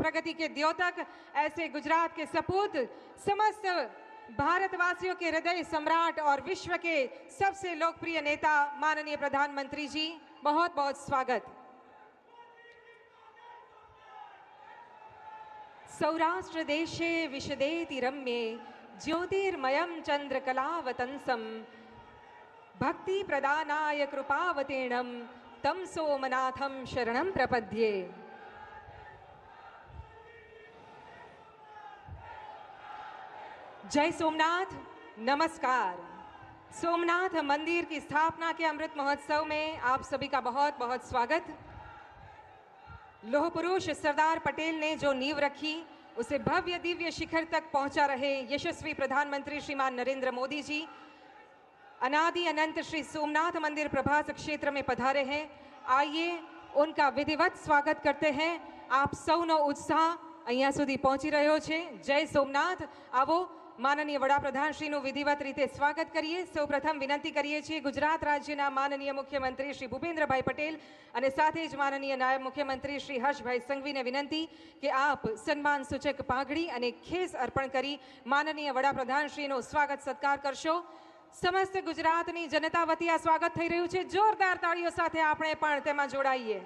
प्रगति के द्योतक, ऐसे गुजरात के सपूत, समस्त भारतवासियों के हृदय सम्राट और विश्व के सबसे लोकप्रिय नेता माननीय प्रधानमंत्री जी, बहुत बहुत स्वागत। सौराष्ट्र देशे विशदेति रम्ये ज्योतिर्मयं चंद्रकलावतंसं भक्ति प्रदानाय कृपावतीर्णं तम सोमनाथं शरणं प्रपद्ये। जय सोमनाथ, नमस्कार। सोमनाथ मंदिर की स्थापना के अमृत महोत्सव में आप सभी का बहुत बहुत स्वागत। लोह पुरुष सरदार पटेल ने जो नींव रखी, उसे भव्य दिव्य शिखर तक पहुंचा रहे यशस्वी प्रधानमंत्री श्रीमान नरेंद्र मोदी जी अनादि अनंत श्री सोमनाथ मंदिर प्रभास क्षेत्र में पधारे हैं। आइए उनका विधिवत स्वागत करते हैं। आप सौनो उत्साह અહીંયા સુધી પહોંચી રહ્યો છે। જય સોમનાથ। આવો માનનીય વડાપ્રધાનશ્રીનું વિધિવત રીતે સ્વાગત કરીએ। સૌપ્રથમ વિનંતી કરીએ છીએ ગુજરાત રાજ્યના માનનીય મુખ્યમંત્રી શ્રી ભૂપેન્દ્રભાઈ પટેલ અને સાથે જ માનનીય નાયબ મુખ્યમંત્રી શ્રી હર્ષભાઈ સંઘવીને વિનંતી કે આપ સન્માન સૂચક પાઘડી અને ખેસ અર્પણ કરી માનનીય વડાપ્રધાનશ્રીનો સ્વાગત સત્કાર કરશો। સમસ્ત ગુજરાતની જનતા વતી આ સ્વાગત થઈ રહ્યું છે। જોરદાર તાળીઓ સાથે આપણે પણ તેમાં જોડાઈએ।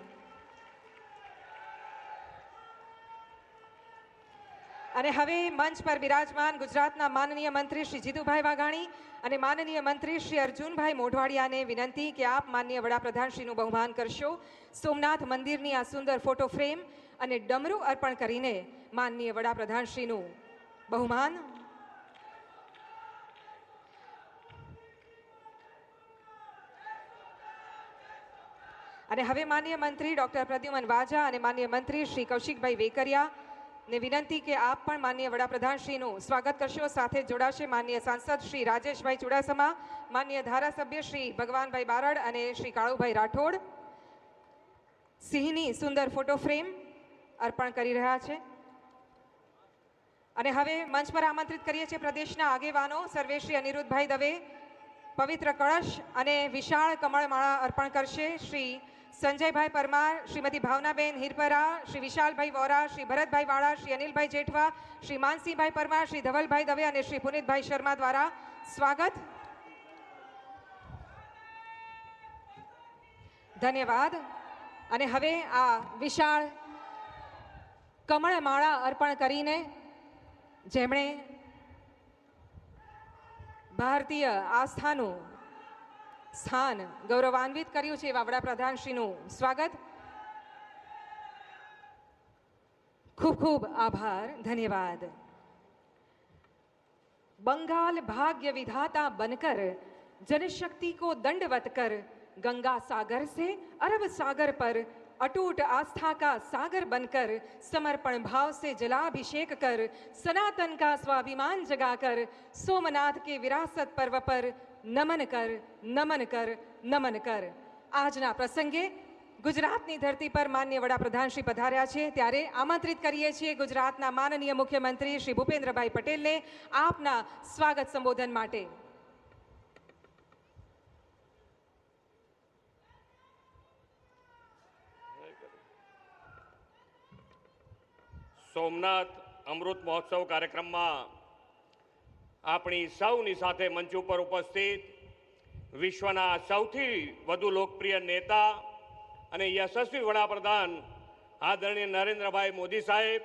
અને હવે મંચ પર બિરાજમાન ગુજરાતના માનનીય મંત્રી શ્રી જીતુભાઈ વાઘાણી અને માનનીય મંત્રી શ્રી અર્જુનભાઈ મોઢવાડિયાને વિનંતી કે આપ માનનીય વડાપ્રધાનશ્રીનું બહુમાન કરશો। સોમનાથ મંદિરની આ સુંદર ફોટો ફ્રેમ અને ડમરૂ અર્પણ કરીને માનનીય વડાપ્રધાનશ્રીનું બહુમાન। અને હવે માનનીય મંત્રી ડોક્ટર પ્રદ્યુમન વાજા અને માનનીય મંત્રી શ્રી કૌશિકભાઈ વેકરિયા ने विनंती के आप पण माननीय वडाप्रधानश्रीનું स्वागत करशो। साथे जोड़ाशे माननीय सांसद श्री राजेशभाई चुडासमा, माननीय धारासभ्य श्री भगवानभाई बारड અને श्री काळुभाई राठोड સિંહની સુંદર ફોટો ફ્રેમ અર્પણ કરી રહ્યા છે। અને હવે મંચ પર આમંત્રિત કરીએ છીએ પ્રદેશના આગેવાનો સર્વે શ્રી અનિરુદ્ધભાઈ દવે પવિત્ર કળશ અને વિશાળ કમળમાળા અર્પણ કરશે। શ્રી संजयभाई परमार, श्रीमती भावनाबेन हिरपरा, श्री विशालभाई वोरा, श्री भरतभाई वाड़ा, श्री अनिलभाई जेठवा, श्री मानसिंहभाई परमार, श्री धवलभाई दवे और श्री पुनीतभाई शर्मा द्वारा स्वागत। धन्यवाद। અને હવે આ વિશાળ કમળમાળા અર્પણ કરીને જેમણે ભારતીય આસ્થાનું स्थान गौरवान्वित कर्યું છે એવા વડાપ્રધાનશ્રીનું स्वागत। खूब खूब आभार, धन्यवाद। बंगाल भाग्य विधाता बनकर जनशक्ति को दंडवत कर गंगा सागर से अरब सागर पर अटूट आस्था का सागर बनकर समर्पण भाव से जलाभिषेक कर सनातन का स्वाभिमान जगाकर सोमनाथ के विरासत पर्व पर नमन कर नमन कर नमन कर। આજના પ્રસંગે ગુજરાતની ધરતી પર માનનીય વડાપ્રધાન શ્રી પધાર્યા છે, ત્યારે આમંત્રિત કરીએ છીએ ગુજરાતના માનનીય મુખ્યમંત્રી શ્રી ભૂપેન્દ્રભાઈ પટેલને આપના સ્વાગત સંબોધન માટે। સોમનાથ અમૃત મહોત્સવ કાર્યક્રમમાં આપણી સૌની સાથે મંચ ઉપર ઉપસ્થિત વિશ્વના સૌથી વધુ લોકપ્રિય નેતા અને યશસ્વી વડાપ્રધાન આદરણીય નરેન્દ્રભાઈ મોદી સાહેબ,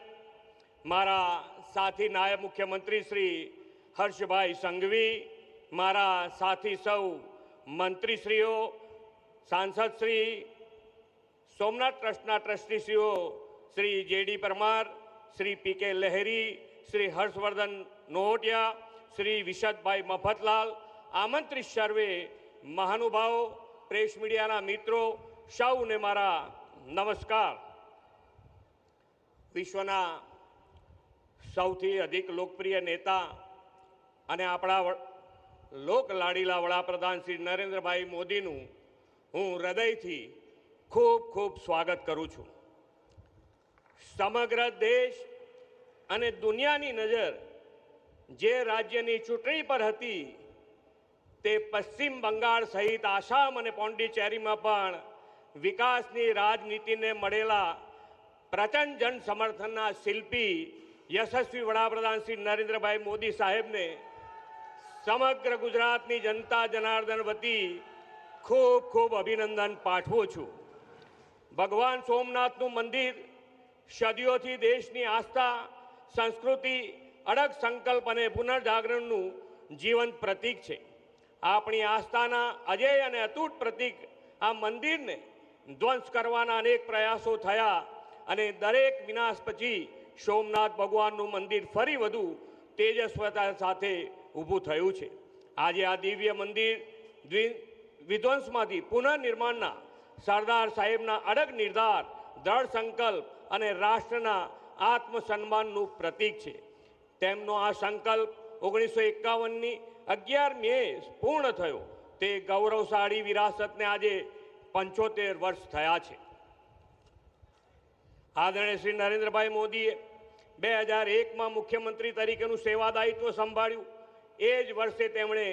મારા સાથી નાયબ મુખ્યમંત્રી શ્રી હર્ષભાઈ સંઘવી, મારા સાથી સૌ મંત્રીશ્રીઓ, સાંસદશ્રી, સોમનાથ ટ્રસ્ટના ટ્રસ્ટીશ્રીઓ શ્રી જેડી પરમાર, श्री पीके लहरी, श्री हर्षवर्धन नोहटिया, श्री विशदभाई मफतलाल, आमंत्रित सर्वे महानुभाव, प्रेस मीडिया मित्रों, सौने मारा नमस्कार। विश्वना सौथी अधिक लोकप्रिय नेता अने आपणा लोकलाडीला वडाप्रधान श्री नरेंद्रभाई मोदीनु हूँ हृदयथी खूब खूब स्वागत करूँ छूँ। समग्र देश અને દુનિયાની નજર જે રાજ્યની ચૂંટણી પર હતી તે પશ્ચિમ બંગાળ સહિત આસામ અને પોંડિચેરીમાં પણ વિકાસની રાજનીતિને મળેલા પ્રચંડ જન સમર્થનના શિલ્પી યશસ્વી વડાપ્રધાન શ્રી નરેન્દ્રભાઈ મોદી સાહેબને સમગ્ર ગુજરાતની જનતા જનાર્દન વતી ખૂબ ખૂબ અભિનંદન પાઠવું છું. ભગવાન સોમનાથનું મંદિર સદીઓથી દેશની આસ્થા, સંસ્કૃતિ, અડગ સંકલ્પ અને પુનર્જાગરણનું જીવંત પ્રતીક છે. આપણી આસ્થાના અજેય અને અતૂટ પ્રતીક આ મંદિરને ધ્વંસ કરવાના અનેક પ્રયાસો થયા અને દરેક વિનાશ પછી સોમનાથ ભગવાનનું મંદિર ફરી વધુ તેજસ્વતા સાથે ઊભું થયું છે. આજે આ દિવ્ય મંદિર વિધ્વંસમાંથી પુનઃનિર્માણના સરદાર સાહેબના અડગ નિર્ધાર, દ્રઢ સંકલ્પ અને રાષ્ટ્રના આત્મસન્માનનું પ્રતીક છે. તેમનો આ સંકલ્પ 1951ની 11 મે પૂર્ણ થયો. તે ગૌરવશાળી વિરાસતને આજે 75 વર્ષ થયા છે. આદરણીય શ્રી નરેન્દ્રભાઈ મોદીએ 2001માં મુખ્યમંત્રી તરીકેનું સેવાદાયિત્વ સંભાળ્યું. એ જ વર્ષે તેમણે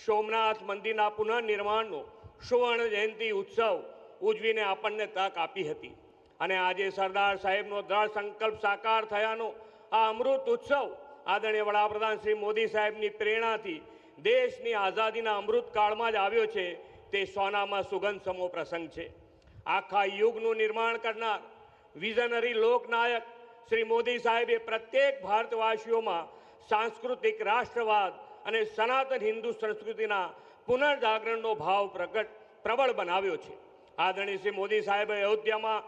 સોમનાથ મંદિરના પુનઃનિર્માણનો સુવર્ણ જયંતિ ઉત્સવ ઉજવીને આપણને તક આપી હતી. અને આજે સરદાર સાહેબનો દ્રઢ સંકલ્પ સાકાર થયાનો આ અમૃત ઉત્સવ આદરણીય વડાપ્રધાન શ્રી મોદી સાહેબની પ્રેરણાથી દેશની આઝાદીના અમૃતકાળમાં જ આવ્યો છે. તે સોનામાં સુગંધ સમો પ્રસંગ છે. આખા યુગનું નિર્માણ કરનાર વિઝનરી લોકનાયક શ્રી મોદી સાહેબે પ્રત્યેક ભારતવાસીઓમાં સાંસ્કૃતિક રાષ્ટ્રવાદ અને સનાતન હિન્દુ સંસ્કૃતિના પુનર્જાગરણનો ભાવ પ્રબળ બનાવ્યો છે. આદરણીય શ્રી મોદી સાહેબે અયોધ્યામાં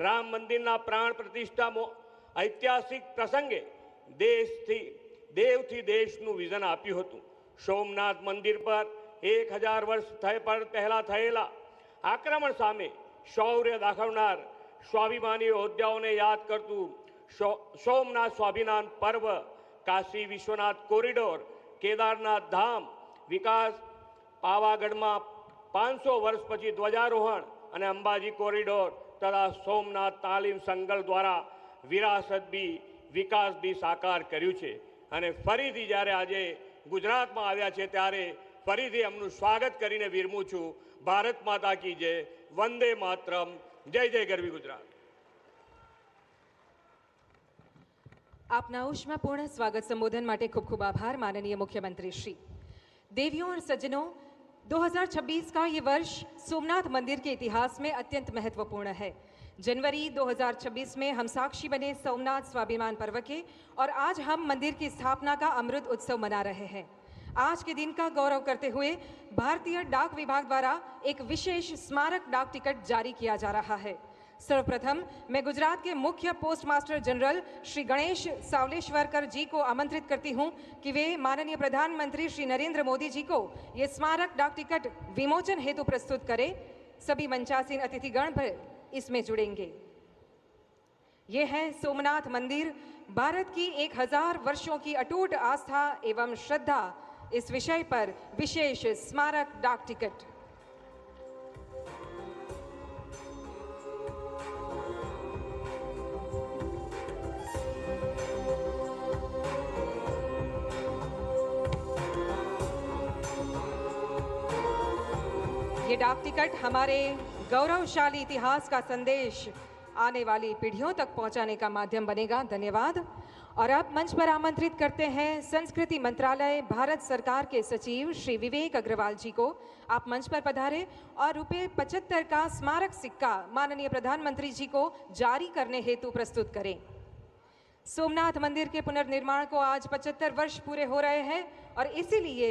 રામ મંદિરના પ્રાણ પ્રતિષ્ઠા ઐતિહાસિક પ્રસંગે દેવથી દેશનું વિઝન આપ્યું હતું. સોમનાથ મંદિર પર 1000 વર્ષ પહેલા થયેલા આક્રમણ સામે શૌર્ય દાખવનાર સ્વાભિમાની યોદ્ધાઓને યાદ કરતું સોમનાથ સ્વાભિમાન પર્વ, કાશી વિશ્વનાથ કોરિડોર, કેદારનાથ ધામ વિકાસ, પાવાગઢમાં 500 વર્ષ પછી ધ્વજારોહણ અને અંબાજી કોરિડોર તથા સોમનાથ તાલીમ સંકલ્પ દ્વારા વિરાસત બી વિકાસ બી સાકાર કર્યું છે. અને ફરીથી જ્યારે આજે ગુજરાતમાં આવ્યા છે ત્યારે ફરીથી એમનું સ્વાગત કરીને વિરમું છું. ભારત માતા કી જય, વંદે માતરમ, જય જય ગરવી ગુજરાત. आपना ऊष्मापूर्ण स्वागत संबोधन માટે खूब खूब आभार माननीय मुख्यमंत्री श्री. देवियों और सज्जनों, 2026 का ये वर्ष सोमनाथ मंदिर के इतिहास में अत्यंत महत्वपूर्ण है. जनवरी 2026 में हम साक्षी बने सोमनाथ स्वाभिमान पर्व के और आज हम मंदिर की स्थापना का अमृत उत्सव मना रहे हैं. आज के दिन का गौरव करते हुए भारतीय डाक विभाग द्वारा एक विशेष स्मारक डाक टिकट जारी किया जा रहा है. सर्वप्रथम मैं गुजरात के मुख्य post master general Shri Ganesh Savleshwarkar ji को आमंत्रित करती हूं कि वे माननीय प्रधानमंत्री श्री नरेंद्र मोदी जी को ये स्मारक डाक टिकट विमोचन हेतु प्रस्तुत करें. सभी मंचासीन अतिथिगण पर इसमें जुड़ेंगे. ये है सोमनाथ मंदिर, भारत की 1000 वर्षों की अटूट आस्था एवं श्रद्धा. इस विषय पर विशेष स्मारक डाक टिकट. ये डाक टिकट हमारे गौरवशाली इतिहास का संदेश आने वाली पीढ़ियों तक पहुंचाने का माध्यम बनेगा. धन्यवाद. और अब मंच पर आमंत्रित करते हैं संस्कृति मंत्रालय भारत सरकार के सचिव श्री विवेक अग्रवाल जी को. आप मंच पर पधारें और ₹75 का स्मारक सिक्का माननीय प्रधानमंत्री जी को जारी करने हेतु प्रस्तुत करें. सोमनाथ मंदिर के पुनर्निर्माण को आज 75 वर्ष पूरे हो रहे हैं और इसीलिए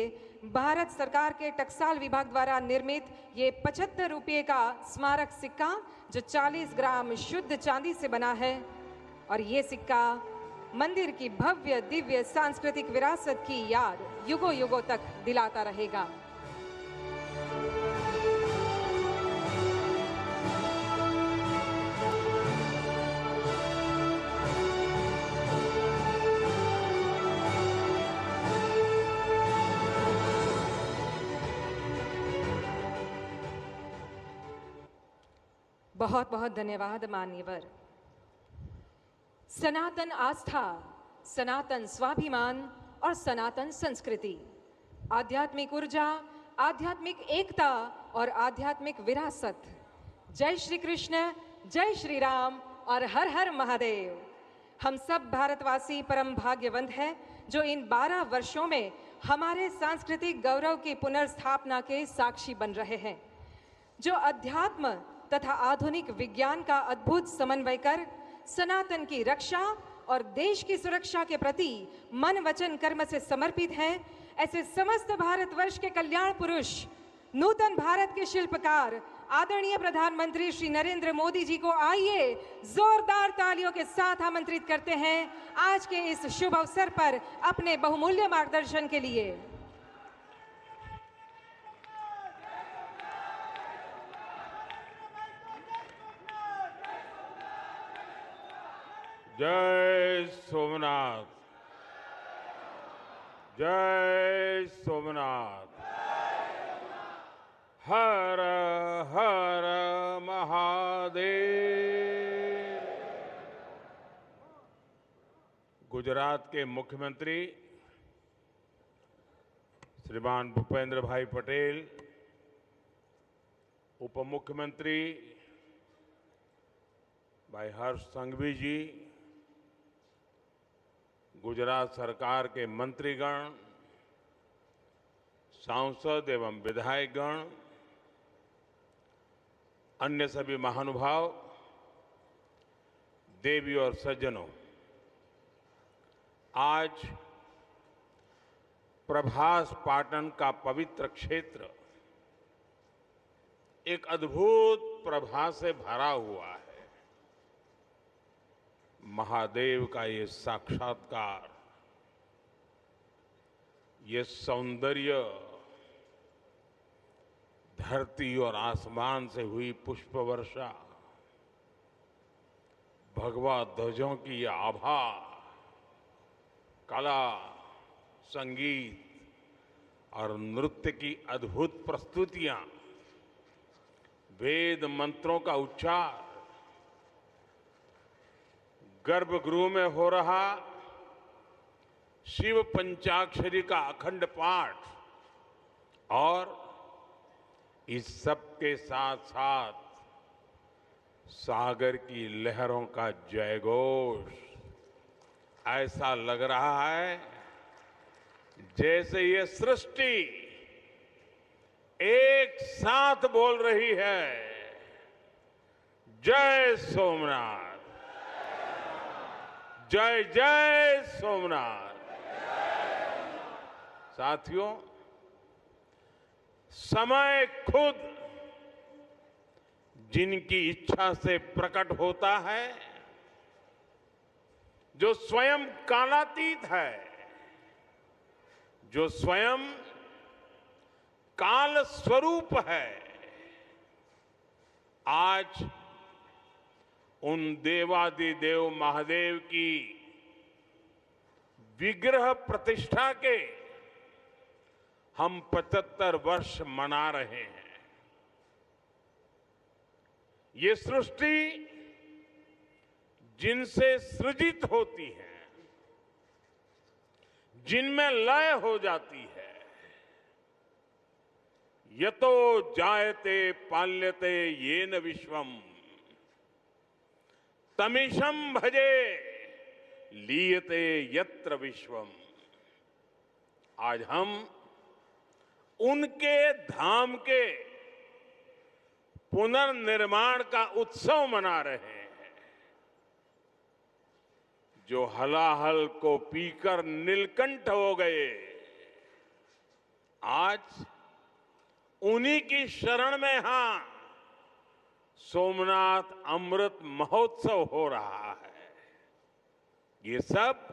भारत सरकार के टकसाल विभाग द्वारा निर्मित ये ₹75 का स्मारक सिक्का जो 40 ग्राम शुद्ध चांदी से बना है और ये सिक्का मंदिर की भव्य दिव्य सांस्कृतिक विरासत की याद युगों युगों तक दिलाता रहेगा. बहुत बहुत धन्यवाद मान्यवर. सनातन आस्था, सनातन स्वाभिमान और सनातन संस्कृति, आध्यात्मिक ऊर्जा, आध्यात्मिक एकता और आध्यात्मिक विरासत. जय श्री कृष्ण, जय श्री राम, और हर हर महादेव। हम सब भारतवासी परम भाग्यवंत हैं जो इन 12 वर्षों में हमारे सांस्कृतिक गौरव की पुनर्स्थापना के साक्षी बन रहे हैं, जो अध्यात्म तथा आधुनिक विज्ञान का अद्भुत समन्वय कर सनातन की रक्षा और देश की सुरक्षा के प्रति मन वचन कर्म से समर्पित हैं। ऐसे समस्त भारतवर्ष के कल्याण पुरुष, नूतन भारत के शिल्पकार आदरणीय प्रधानमंत्री श्री नरेंद्र मोदी जी को आइए जोरदार तालियों के साथ आमंत्रित करते हैं आज के इस शुभ अवसर पर अपने बहुमूल्य मार्गदर्शन के लिए। जय सोमनाथ, जय सोमनाथ, हर हर महादेव। गुजरात के मुख्यमंत्री श्रीमान भूपेंद्र भाई पटेल, उप मुख्यमंत्री भाई हर्ष संघवी जी, गुजरात सरकार के मंत्रीगण, सांसद एवं विधायकगण, अन्य सभी महानुभाव, देवी और सज्जनों, आज प्रभास पाटन का पवित्र क्षेत्र एक अद्भुत प्रभा से भरा हुआ है। महादेव का ये साक्षात्कार, ये सौंदर्य, धरती और आसमान से हुई पुष्प वर्षा, भगवा ध्वजों की ये आभा, कला, संगीत और नृत्य की अद्भुत प्रस्तुतियां, वेद मंत्रों का उच्चार, गर्भगृह में हो रहा शिव पंचाक्षरी का अखंड पाठ और इस सब के साथ साथ सागर की लहरों का जयघोष, ऐसा लग रहा है जैसे ये सृष्टि एक साथ बोल रही है, जय सोमनाथ, जय जय सोमनाथ। साथियों, समय खुद जिनकी इच्छा से प्रकट होता है, जो स्वयं कालातीत है, जो स्वयं काल स्वरूप है, आज उन देवादिदेव महादेव की विग्रह प्रतिष्ठा के हम 75 वर्ष मना रहे हैं। ये सृष्टि जिनसे सृजित होती है, जिनमें लय हो जाती है, यतो जायते पाल्यते येन विश्वम तमीशम भजे लीयते यत्र विश्वम। आज हम उनके धाम के पुनर्निर्माण का उत्सव मना रहे हैं, जो हलाहल को पीकर नीलकंठ हो गए, आज उन्हीं की शरण में हां सोमनाथ अमृत महोत्सव हो रहा है। ये सब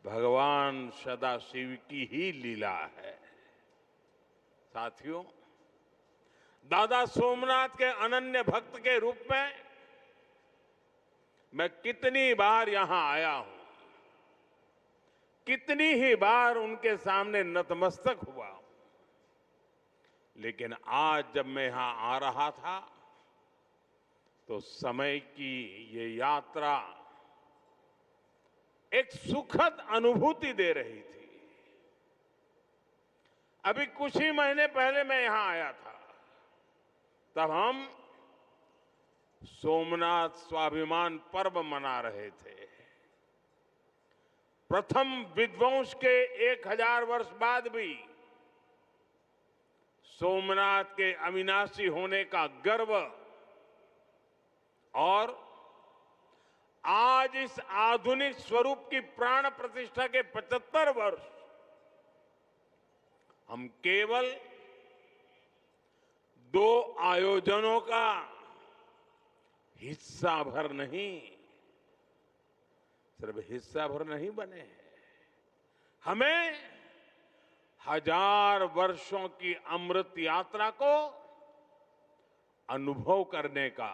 भगवान सदाशिव की ही लीला है। साथियों, दादा सोमनाथ के अनन्य भक्त के रूप में मैं कितनी बार यहां आया हूं, कितनी ही बार उनके सामने नतमस्तक हुआ हूं, लेकिन आज जब मैं यहां आ रहा था तो समय की ये यात्रा एक सुखद अनुभूति दे रही थी। अभी कुछ ही महीने पहले मैं यहां आया था, तब हम सोमनाथ स्वाभिमान पर्व मना रहे थे। प्रथम विध्वंस के 1000 वर्ष बाद भी सोमनाथ के अविनाशी होने का गर्व और आज इस आधुनिक स्वरूप की प्राण प्रतिष्ठा के 75 वर्ष हम केवल 2 आयोजनों का हिस्सा भर नहीं, सिर्फ हिस्सा भर नहीं बने हैं, हमें 1000 वर्षों की अमृत यात्रा को अनुभव करने का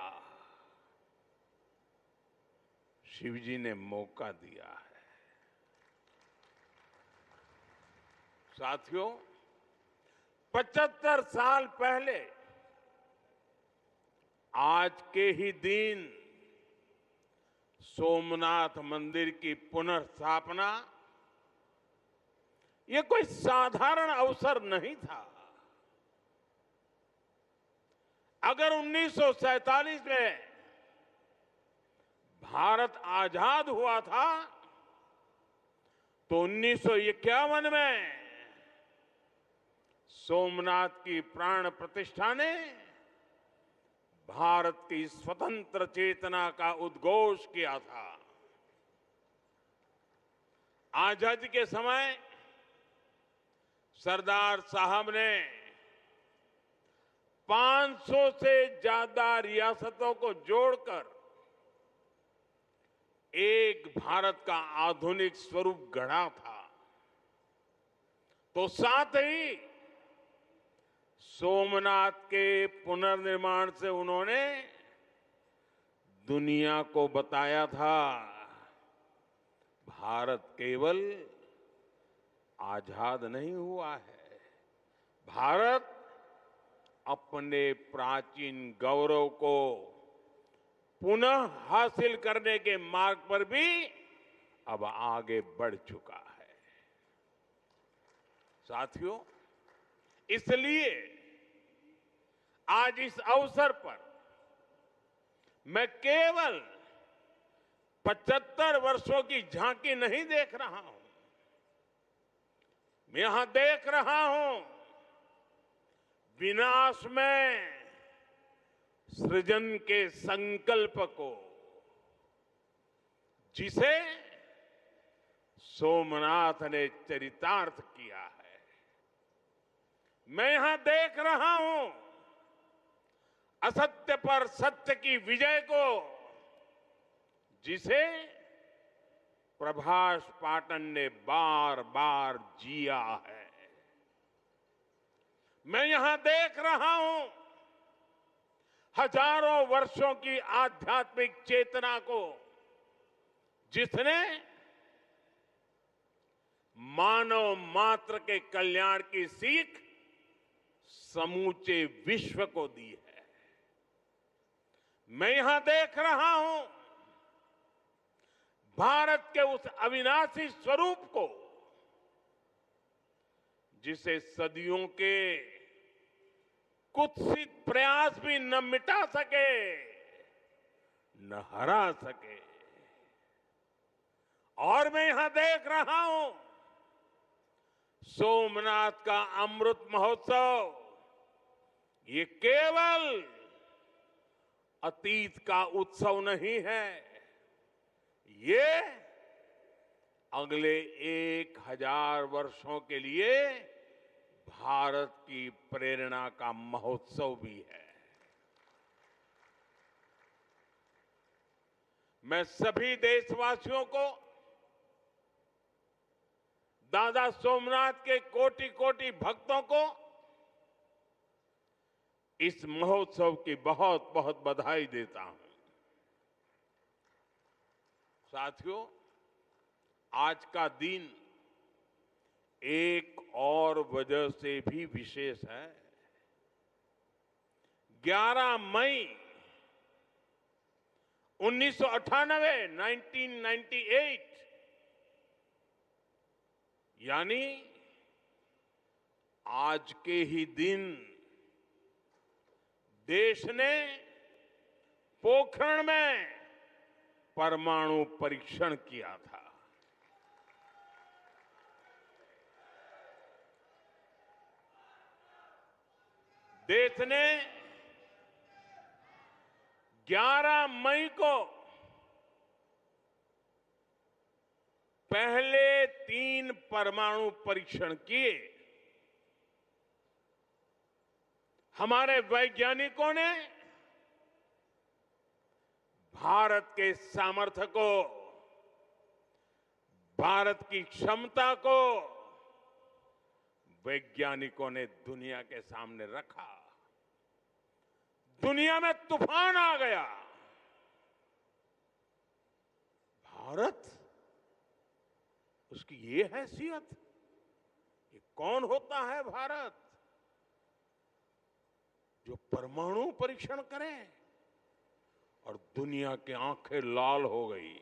शिवजी ने मौका दिया है। साथियों, 75 साल पहले आज के ही दिन सोमनाथ मंदिर की पुनर्स्थापना ये कोई साधारण अवसर नहीं था। अगर 1947 में भारत आजाद हुआ था तो 1951 में सोमनाथ की प्राण प्रतिष्ठा ने भारत की स्वतंत्र चेतना का उद्घोष किया था। आजादी के समय सरदार साहब ने 500 से ज्यादा रियासतों को जोड़कर एक भारत का आधुनिक स्वरूप गढ़ा था। तो साथ ही सोमनाथ के पुनर्निर्माण से उन्होंने दुनिया को बताया था, भारत केवल आजाद नहीं हुआ है, भारत अपने प्राचीन गौरव को पुनः हासिल करने के मार्ग पर भी अब आगे बढ़ चुका है। साथियों, इसलिए आज इस अवसर पर मैं केवल 75 वर्षों की झांकी नहीं देख रहा हूं, मैं यहां देख रहा हूं विनाश में सृजन के संकल्प को, जिसे सोमनाथ ने चरितार्थ किया है। मैं यहां देख रहा हूं असत्य पर सत्य की विजय को, जिसे प्रभास पाटन ने बार बार जिया है। मैं यहां देख रहा हूं हजारों वर्षों की आध्यात्मिक चेतना को, जिसने मानव मात्र के कल्याण की सीख समूचे विश्व को दी है। मैं यहां देख रहा हूं भारत के उस अविनाशी स्वरूप को, जिसे सदियों के कुत्सित प्रयास भी न मिटा सके, न हरा सके। और मैं यहां देख रहा हूं सोमनाथ का अमृत महोत्सव, ये केवल अतीत का उत्सव नहीं है, ये अगले 1000 वर्षों के लिए भारत की प्रेरणा का महोत्सव भी है। मैं सभी देशवासियों को दादा सोमनाथ के कोटि कोटि भक्तों को इस महोत्सव की बहुत बहुत बधाई देता हूं। साथियों, आज का दिन एक और वजह से भी विशेष है। 11 मई 1998 यानी आज के ही दिन देश ने पोखरण में परमाणु परीक्षण किया था। देश ने 11 मई को पहले 3 परमाणु परीक्षण किए। हमारे वैज्ञानिकों ने भारत के सामर्थ्य को, भारत की क्षमता को वैज्ञानिकों ने दुनिया के सामने रखा। दुनिया में तूफान आ गया। भारत, उसकी ये हैसियत, ये कौन होता है भारत जो परमाणु परीक्षण करे? और दुनिया की आंखें लाल हो गई।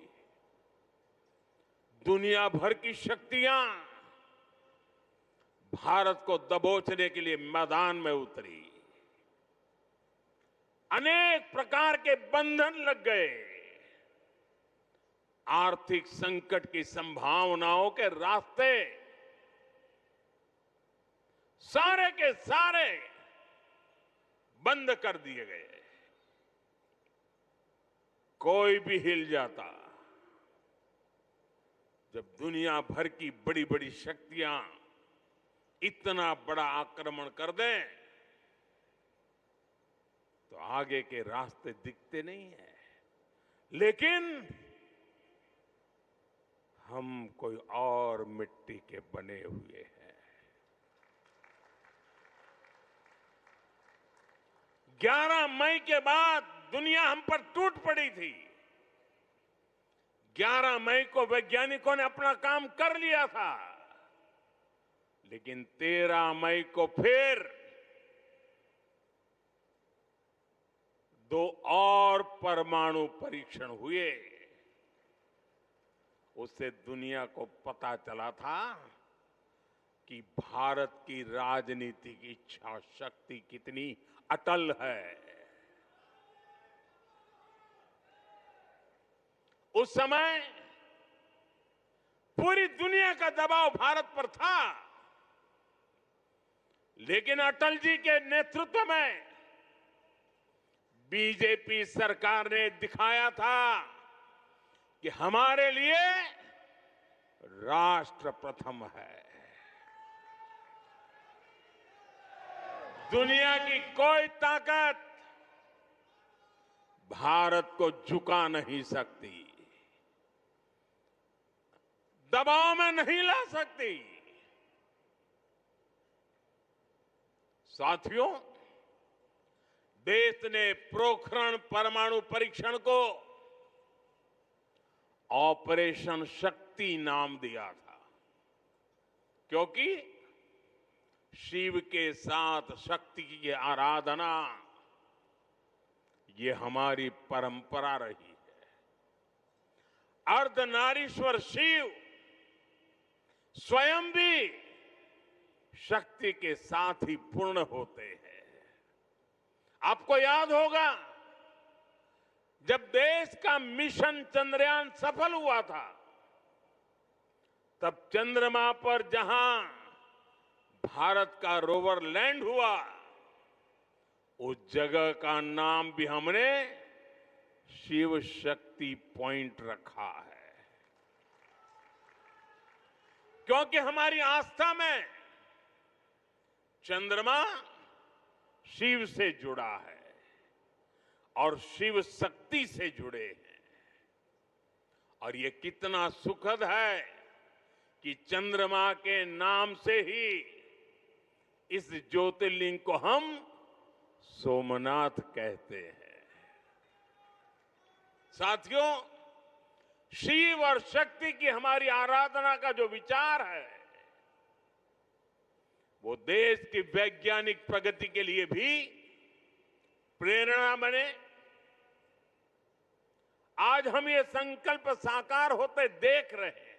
दुनिया भर की शक्तियां भारत को दबोचने के लिए मैदान में उतरी। अनेक प्रकार के बंधन लग गए। आर्थिक संकट की संभावनाओं के रास्ते सारे के सारे बंद कर दिए गए। कोई भी हिल जाता। जब दुनिया भर की बड़ी बड़ी शक्तियां इतना बड़ा आक्रमण कर दें तो आगे के रास्ते दिखते नहीं है। लेकिन हम कोई और मिट्टी के बने हुए हैं। 11 मई के बाद दुनिया हम पर टूट पड़ी थी। 11 मई को वैज्ञानिकों ने अपना काम कर लिया था, लेकिन 13 मई को फिर 2 और परमाणु परीक्षण हुए। उससे दुनिया को पता चला था कि भारत की राजनीतिक इच्छा शक्ति कितनी अटल है। उस समय पूरी दुनिया का दबाव भारत पर था, लेकिन अटल जी के नेतृत्व में बीजेपी सरकार ने दिखाया था कि हमारे लिए राष्ट्र प्रथम है। दुनिया की कोई ताकत भारत को झुका नहीं सकती, दबाव में नहीं ला सकती। साथियों, देश ने पोखरण परमाणु परीक्षण को ऑपरेशन शक्ति नाम दिया था, क्योंकि शिव के साथ शक्ति की आराधना ये हमारी परंपरा रही है। अर्धनारीश्वर शिव स्वयं भी शक्ति के साथ ही पूर्ण होते हैं। आपको याद होगा, जब देश का मिशन चंद्रयान सफल हुआ था, तब चंद्रमा पर जहां भारत का रोवर लैंड हुआ, उस जगह का नाम भी हमने शिव शक्ति पॉइंट रखा है, क्योंकि हमारी आस्था में चंद्रमा शिव से जुड़ा है और शिव शक्ति से जुड़े हैं। और ये कितना सुखद है कि चंद्रमा के नाम से ही इस ज्योतिर्लिंग को हम सोमनाथ कहते हैं। साथियों, शिव और शक्ति की हमारी आराधना का जो विचार है, वो देश की वैज्ञानिक प्रगति के लिए भी प्रेरणा बने। आज हम ये संकल्प साकार होते देख रहे हैं।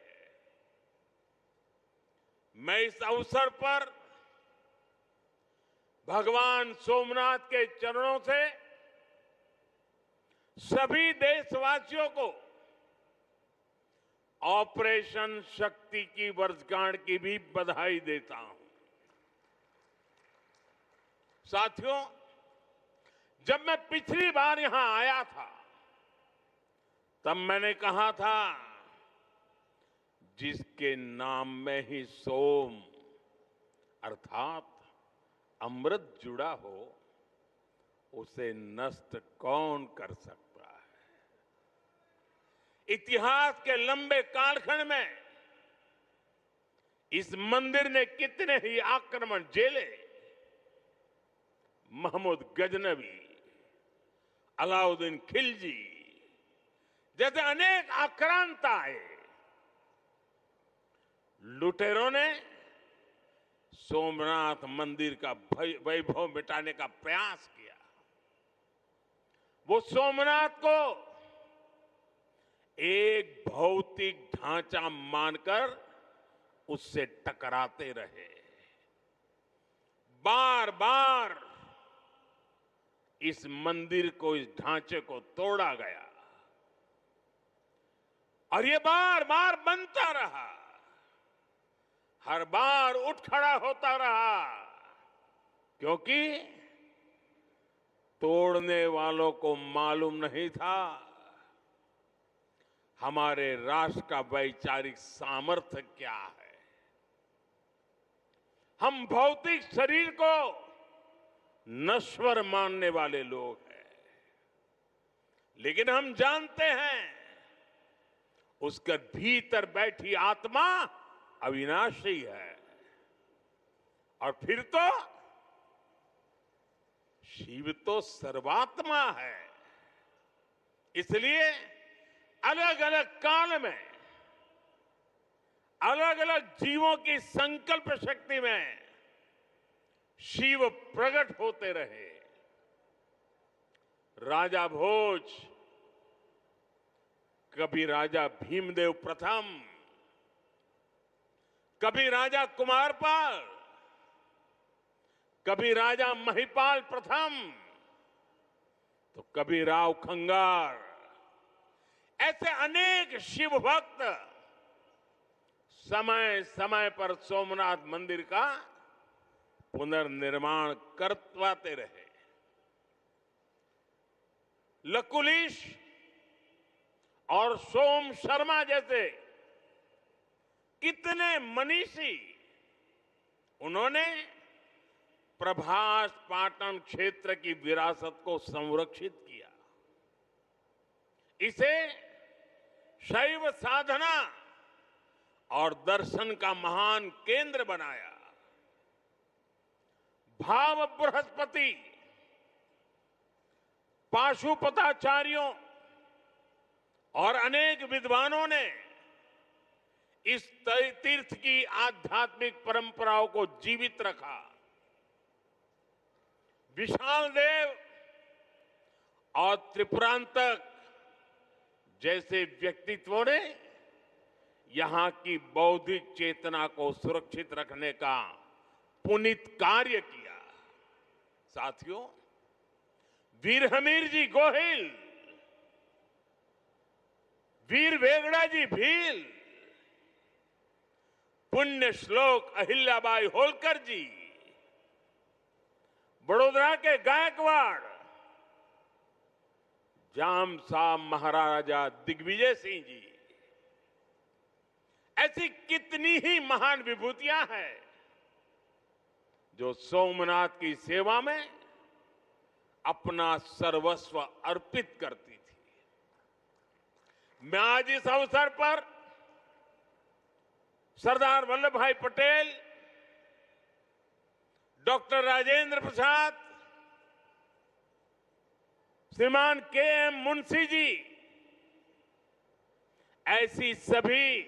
मैं इस अवसर पर भगवान सोमनाथ के चरणों से सभी देशवासियों को ऑपरेशन शक्ति की वर्षगांठ की भी बधाई देता हूं। साथियों, जब मैं पिछली बार यहां आया था तब मैंने कहा था, जिसके नाम में ही सोम अर्थात अमृत जुड़ा हो उसे नष्ट कौन कर सकता है। इतिहास के लंबे कालखंड में इस मंदिर ने कितने ही आक्रमण झेले। महमूद गजनवी, अलाउद्दीन खिलजी जैसे अनेक आक्रांत आए। लुटेरों ने सोमनाथ मंदिर का वैभव मिटाने का प्रयास किया। वो सोमनाथ को एक भौतिक ढांचा मानकर उससे टकराते रहे। बार बार इस मंदिर को, इस ढांचे को तोड़ा गया और ये बार बार बनता रहा, हर बार उठ खड़ा होता रहा, क्योंकि तोड़ने वालों को मालूम नहीं था हमारे राष्ट्र का वैचारिक सामर्थ्य क्या है। हम भौतिक शरीर को नश्वर मानने वाले लोग हैं, लेकिन हम जानते हैं उसके भीतर बैठी आत्मा अविनाशी है। और फिर तो शिव तो सर्वात्मा है। इसलिए अलग अलग काल में अलग अलग जीवों की संकल्प शक्ति में शिव प्रकट होते रहे। राजा भोज, कभी राजा भीमदेव प्रथम, कभी राजा कुमारपाल, कभी राजा महिपाल प्रथम, तो कभी राव खंगार, ऐसे अनेक शिव भक्त समय समय पर सोमनाथ मंदिर का पुनर्निर्माण करवाते रहे। लकुलिश और सोम शर्मा जैसे कितने मनीषी, उन्होंने प्रभास पाटन क्षेत्र की विरासत को संरक्षित किया, इसे शैव साधना और दर्शन का महान केंद्र बनाया। भाव बृहस्पति, पाशुपताचार्यों और अनेक विद्वानों ने इस तीर्थ की आध्यात्मिक परंपराओं को जीवित रखा। विशाल देव और त्रिपुरांतक जैसे व्यक्तित्वों ने यहां की बौद्धिक चेतना को सुरक्षित रखने का पुनीत कार्य किया। साथियों, वीर हमीर जी गोहिल, वीर वेगड़ा जी भील, पुण्य श्लोक अहिल्याबाई होलकर जी, बड़ोदरा के गायकवाड़ जाम साहब महाराजा दिग्विजय सिंह जी, ऐसी कितनी ही महान विभूतियां हैं जो सोमनाथ की सेवा में अपना सर्वस्व अर्पित करती थी। मैं आज इस अवसर पर सरदार वल्लभ भाई पटेल, डॉक्टर राजेंद्र प्रसाद, श्रीमान के.एम. मुंशी जी, ऐसी सभी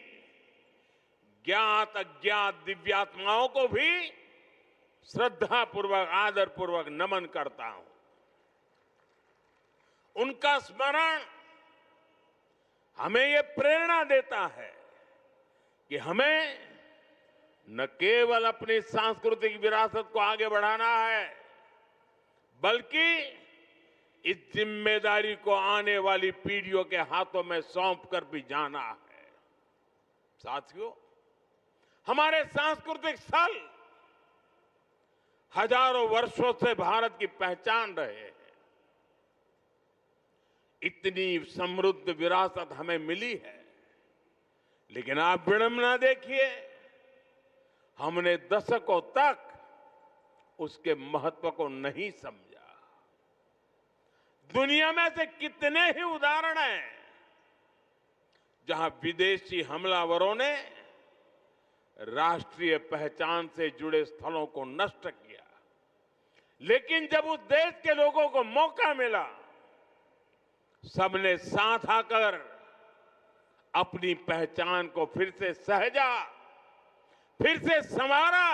ज्ञात अज्ञात दिव्यात्माओं को भी श्रद्धापूर्वक, आदरपूर्वक नमन करता हूं। उनका स्मरण हमें ये प्रेरणा देता है कि हमें न केवल अपनी सांस्कृतिक विरासत को आगे बढ़ाना है, बल्कि इस जिम्मेदारी को आने वाली पीढ़ियों के हाथों में सौंप कर भी जाना है। साथियों, हमारे सांस्कृतिक स्थल हजारों वर्षों से भारत की पहचान रहे हैं। इतनी समृद्ध विरासत हमें मिली है, लेकिन आप विडंबना देखिए, हमने दशकों तक उसके महत्व को नहीं समझा। दुनिया में से कितने ही उदाहरण हैं जहां विदेशी हमलावरों ने राष्ट्रीय पहचान से जुड़े स्थलों को नष्ट किया, लेकिन जब उस देश के लोगों को मौका मिला, सबने साथ आकर अपनी पहचान को फिर से सहेजा, फिर से संवारा,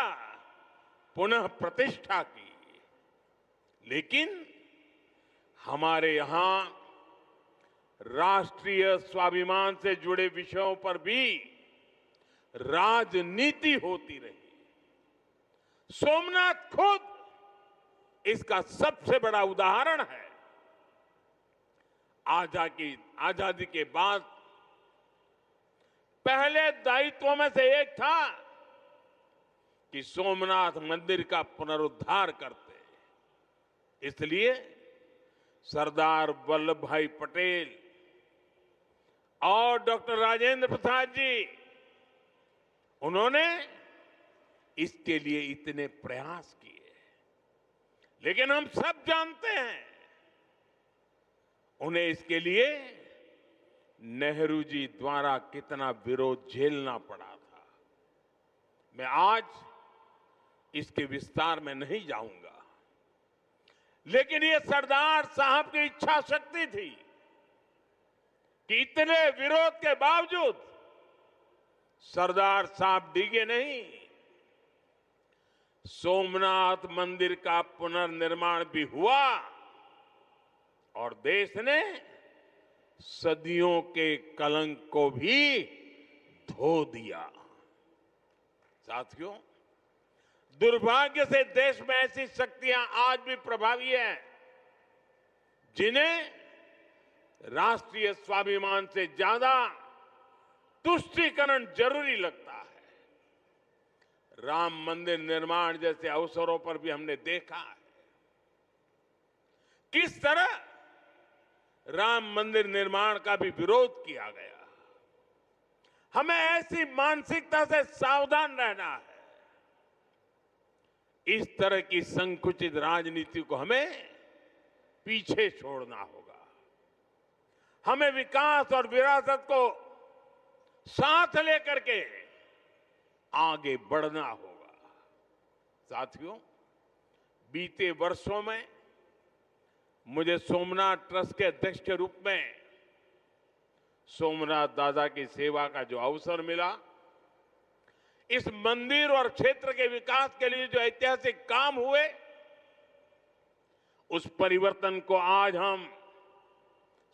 पुनः प्रतिष्ठा की। लेकिन हमारे यहां राष्ट्रीय स्वाभिमान से जुड़े विषयों पर भी राजनीति होती रही। सोमनाथ खुद इसका सबसे बड़ा उदाहरण है। आजादी के बाद पहले दायित्वों में से एक था कि सोमनाथ मंदिर का पुनरुद्धार करते। इसलिए सरदार वल्लभ भाई पटेल और डॉक्टर राजेंद्र प्रसाद जी, उन्होंने इसके लिए इतने प्रयास किए। लेकिन हम सब जानते हैं, उन्हें इसके लिए नेहरू जी द्वारा कितना विरोध झेलना पड़ा था। मैं आज इसके विस्तार में नहीं जाऊंगा, लेकिन ये सरदार साहब की इच्छा शक्ति थी कि इतने विरोध के बावजूद सरदार साहब डिगे नहीं। सोमनाथ मंदिर का पुनर्निर्माण भी हुआ और देश ने सदियों के कलंक को भी धो दिया। साथियों, दुर्भाग्य से देश में ऐसी शक्तियां आज भी प्रभावी हैं जिन्हें राष्ट्रीय स्वाभिमान से ज्यादा तुष्टीकरण जरूरी लगता है। राम मंदिर निर्माण जैसे अवसरों पर भी हमने देखा है किस तरह राम मंदिर निर्माण का भी विरोध किया गया। हमें ऐसी मानसिकता से सावधान रहना है। इस तरह की संकुचित राजनीति को हमें पीछे छोड़ना होगा। हमें विकास और विरासत को साथ लेकर के आगे बढ़ना होगा। साथियों, बीते वर्षों में मुझे सोमनाथ ट्रस्ट के अध्यक्ष के रूप में सोमनाथ दादा की सेवा का जो अवसर मिला, इस मंदिर और क्षेत्र के विकास के लिए जो ऐतिहासिक काम हुए, उस परिवर्तन को आज हम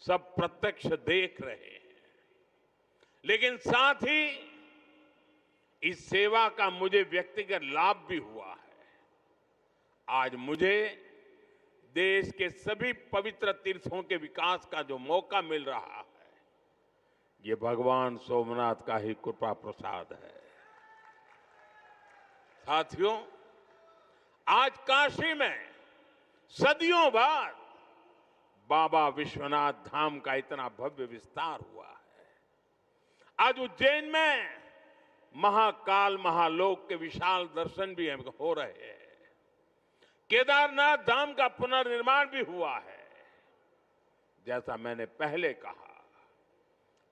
सब प्रत्यक्ष देख रहे हैं। लेकिन साथ ही इस सेवा का मुझे व्यक्तिगत लाभ भी हुआ है। आज मुझे देश के सभी पवित्र तीर्थों के विकास का जो मौका मिल रहा है, ये भगवान सोमनाथ का ही कृपा प्रसाद है। साथियों, आज काशी में सदियों बाद बाबा विश्वनाथ धाम का इतना भव्य विस्तार हुआ है। आज उज्जैन में महाकाल महालोक के विशाल दर्शन भी हो रहे हैं। केदारनाथ धाम का पुनर्निर्माण भी हुआ है। जैसा मैंने पहले कहा,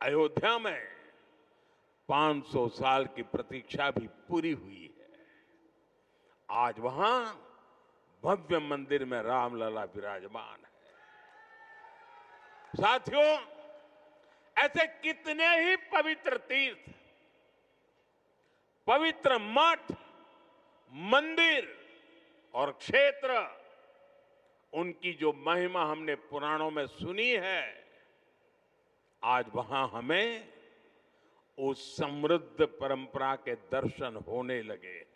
अयोध्या में 500 साल की प्रतीक्षा भी पूरी हुई है। आज वहां भव्य मंदिर में रामलला विराजमान है। साथियों, ऐसे कितने ही पवित्र तीर्थ, पवित्र मठ, मंदिर और क्षेत्र, उनकी जो महिमा हमने पुराणों में सुनी है, आज वहां हमें उस समृद्ध परंपरा के दर्शन होने लगे हैं।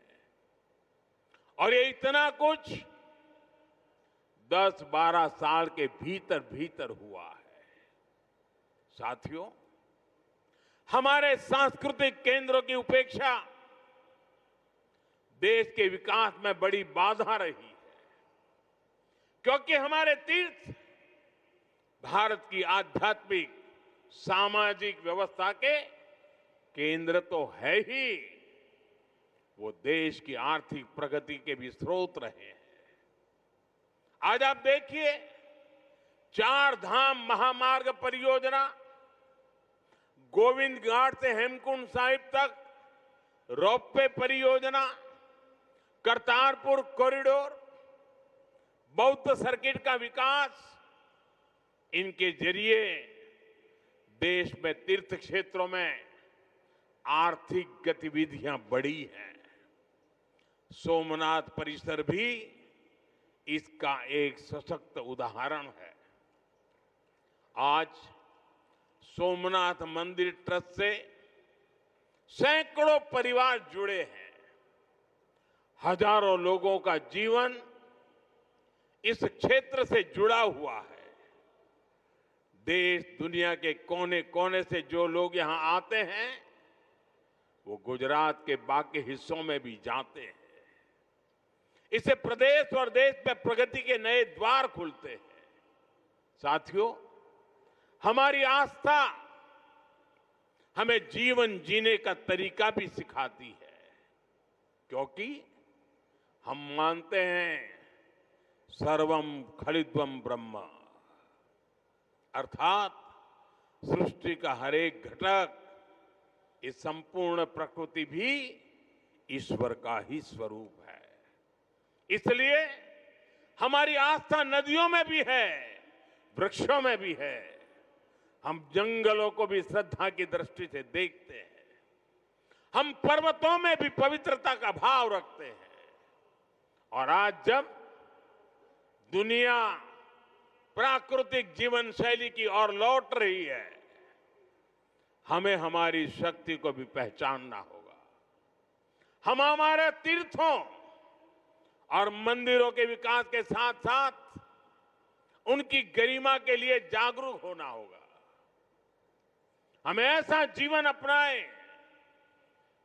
और ये इतना कुछ 10-12 साल के भीतर भीतर हुआ है। साथियों, हमारे सांस्कृतिक केंद्रों की उपेक्षा देश के विकास में बड़ी बाधा रही है, क्योंकि हमारे तीर्थ भारत की आध्यात्मिक सामाजिक व्यवस्था के केंद्र तो है ही, वो देश की आर्थिक प्रगति के भी स्रोत रहे हैं। आज आप देखिए, 4 धाम महामार्ग परियोजना, गोविंद घाट से हेमकुंड साहिब तक रोपवे परियोजना, करतारपुर कॉरिडोर, बौद्ध सर्किट का विकास, इनके जरिए देश में तीर्थ क्षेत्रों में आर्थिक गतिविधियां बढ़ी हैं। सोमनाथ परिसर भी इसका एक सशक्त उदाहरण है। आज सोमनाथ मंदिर ट्रस्ट से सैकड़ों परिवार जुड़े हैं। हजारों लोगों का जीवन इस क्षेत्र से जुड़ा हुआ है। देश दुनिया के कोने कोने से जो लोग यहां आते हैं, वो गुजरात के बाकी हिस्सों में भी जाते हैं। इससे प्रदेश और देश में प्रगति के नए द्वार खुलते हैं। साथियों, हमारी आस्था हमें जीवन जीने का तरीका भी सिखाती है, क्योंकि हम मानते हैं सर्वम खलिद्वम ब्रह्म, अर्थात सृष्टि का हर एक घटक, इस संपूर्ण प्रकृति भी ईश्वर का ही स्वरूप है। इसलिए हमारी आस्था नदियों में भी है, वृक्षों में भी है। हम जंगलों को भी श्रद्धा की दृष्टि से देखते हैं। हम पर्वतों में भी पवित्रता का भाव रखते हैं। और आज जब दुनिया प्राकृतिक जीवन शैली की ओर लौट रही है, हमें हमारी शक्ति को भी पहचानना होगा। हम हमारे तीर्थों और मंदिरों के विकास के साथ साथ उनकी गरिमा के लिए जागरूक होना होगा। हमें ऐसा जीवन अपनाएं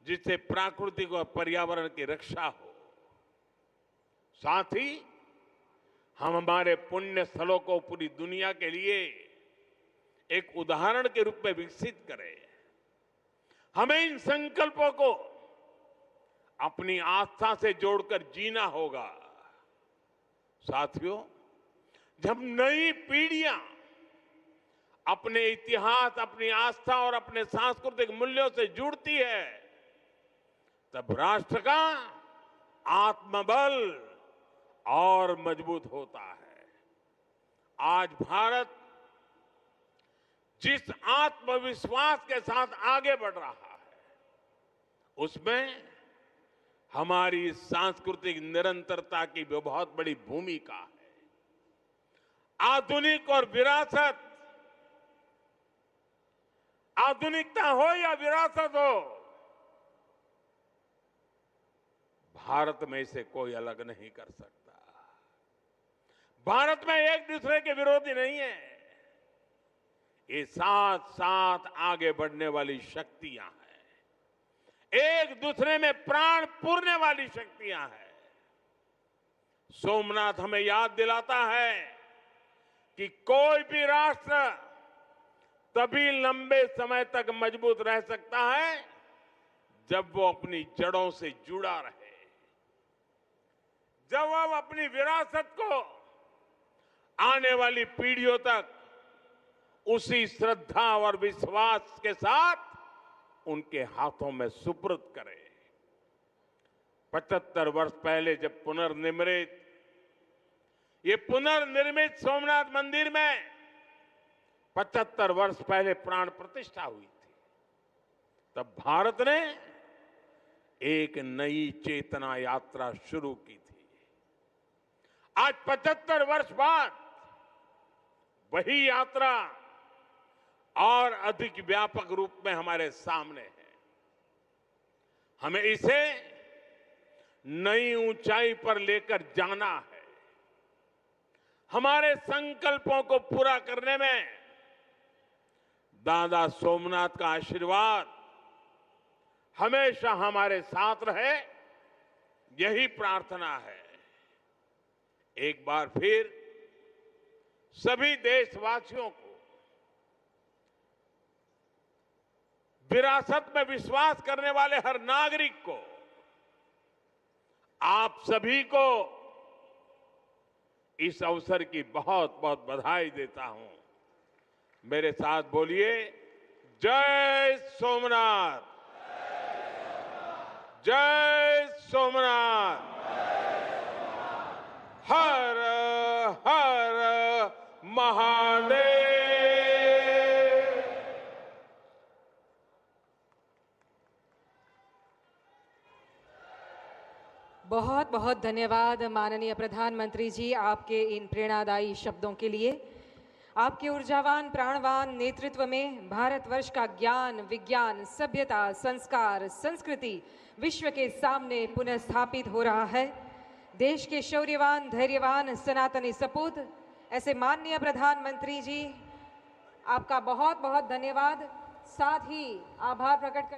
जिससे प्राकृतिक और पर्यावरण की रक्षा हो। साथ ही हम हमारे पुण्य स्थलों को पूरी दुनिया के लिए एक उदाहरण के रूप में विकसित करें। हमें इन संकल्पों को अपनी आस्था से जोड़कर जीना होगा। साथियों, जब नई पीढ़ियां अपने इतिहास, अपनी आस्था और अपने सांस्कृतिक मूल्यों से जुड़ती है, तब राष्ट्र का आत्मबल और मजबूत होता है। आज भारत जिस आत्मविश्वास के साथ आगे बढ़ रहा है, उसमें हमारी सांस्कृतिक निरंतरता की भी बहुत बड़ी भूमिका है। आधुनिक और विरासत, आधुनिकता हो या विरासत हो, भारत में इसे कोई अलग नहीं कर सकता। भारत में एक दूसरे के विरोधी नहीं है। ये साथ साथ आगे बढ़ने वाली शक्तियां हैं, एक दूसरे में प्राण पूरने वाली शक्तियां हैं। सोमनाथ हमें याद दिलाता है कि कोई भी राष्ट्र तभी लंबे समय तक मजबूत रह सकता है जब वो अपनी जड़ों से जुड़ा रहे, जब वो अपनी विरासत को आने वाली पीढ़ियों तक उसी श्रद्धा और विश्वास के साथ उनके हाथों में सुपुर्द करे। 75 वर्ष पहले जब ये पुनर्निर्मित सोमनाथ मंदिर में 75 वर्ष पहले प्राण प्रतिष्ठा हुई थी, तब भारत ने एक नई चेतना यात्रा शुरू की थी। आज 75 वर्ष बाद वही यात्रा और अधिक व्यापक रूप में हमारे सामने है। हमें इसे नई ऊंचाई पर लेकर जाना है। हमारे संकल्पों को पूरा करने में दादा सोमनाथ का आशीर्वाद हमेशा हमारे साथ रहे, यही प्रार्थना है। एक बार फिर सभी देशवासियों को, विरासत में विश्वास करने वाले हर नागरिक को, आप सभी को इस अवसर की बहुत बहुत बधाई देता हूं। मेरे साथ बोलिए, जय सोमनाथ, जय सोमनाथ, हर हर महादेव। बहुत बहुत धन्यवाद माननीय प्रधानमंत्री जी, आपके इन प्रेरणादायी शब्दों के लिए। आपके ऊर्जावान प्राणवान नेतृत्व में भारतवर्ष का ज्ञान, विज्ञान, सभ्यता, संस्कार, संस्कृति विश्व के सामने पुनः स्थापित हो रहा है। देश के शौर्यवान, धैर्यवान, सनातनी सपूत ऐसे माननीय प्रधानमंत्री जी, आपका बहुत बहुत धन्यवाद। साथ ही आभार प्रकट कर